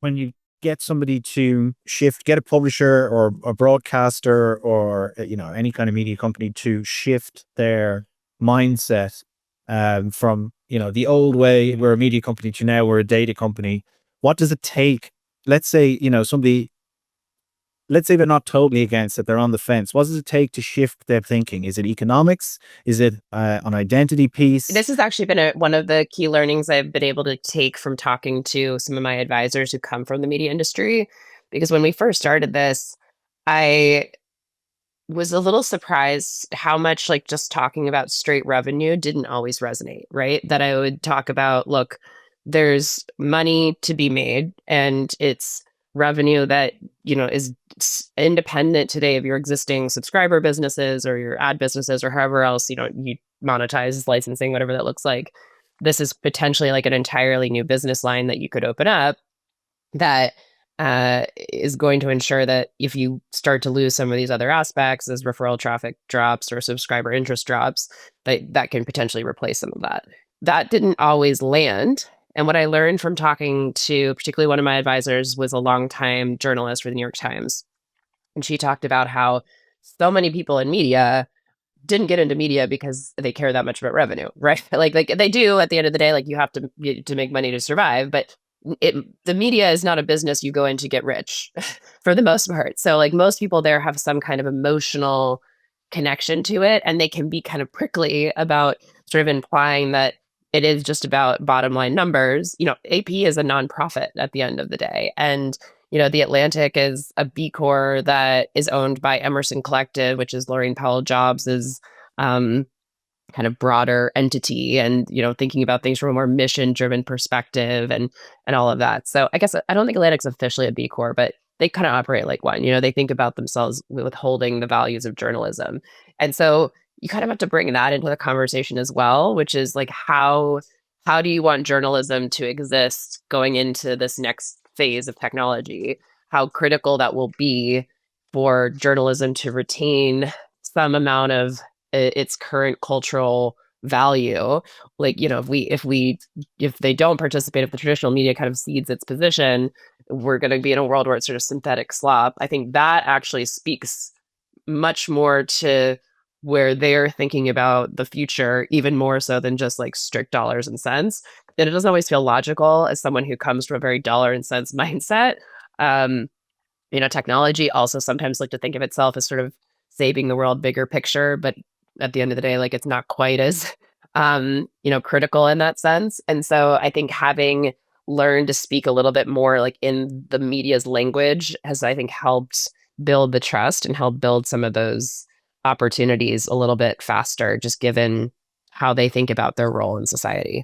when you get somebody to shift, get a publisher or a broadcaster or any kind of media company to shift their mindset from the old way we're a media company to now we're a data company. What does it take? Let's say somebody, let's say they're not totally against it, they're on the fence. What does it take to shift their thinking? Is it economics? Is it an identity piece? This has actually been one of the key learnings I've been able to take from talking to some of my advisors who come from the media industry. Because when we first started this, I was a little surprised how much like just talking about straight revenue didn't always resonate, right? That I would talk about, look, there's money to be made and it's revenue that, is independent today of your existing subscriber businesses or your ad businesses or however else, you monetize licensing, whatever that looks like. This is potentially like an entirely new business line that you could open up that is going to ensure that if you start to lose some of these other aspects as referral traffic drops or subscriber interest drops, that can potentially replace some of that. That didn't always land. And what I learned from talking to particularly one of my advisors was a longtime journalist for the New York Times. And she talked about how so many people in media didn't get into media because they care that much about revenue, right? Like they do at the end of the day, like you have to make money to survive, but the media is not a business you go in to get rich for the most part. So like most people there have some kind of emotional connection to it, and they can be kind of prickly about sort of implying that it is just about bottom line numbers. AP is a nonprofit at the end of the day. And The Atlantic is a B Corp that is owned by Emerson Collective, which is Laurene Powell Jobs's kind of broader entity, and thinking about things from a more mission driven perspective and all of that. So I guess I don't think Atlantic's officially a B Corp, but they kind of operate like one. They think about themselves with holding the values of journalism. And so you kind of have to bring that into the conversation as well, which is like how do you want journalism to exist going into this next phase of technology? How critical that will be for journalism to retain some amount of its current cultural value. Like, if they don't participate, if the traditional media kind of cedes its position, we're going to be in a world where it's sort of synthetic slop. I think that actually speaks much more to where they're thinking about the future, even more so than just like strict dollars and cents. And it doesn't always feel logical as someone who comes from a very dollar and cents mindset. Um, Technology also sometimes like to think of itself as sort of saving the world bigger picture, but at the end of the day, like it's not quite as critical in that sense. And so I think having learned to speak a little bit more like in the media's language has, I think, helped build the trust and help build some of those opportunities a little bit faster, just given how they think about their role in society.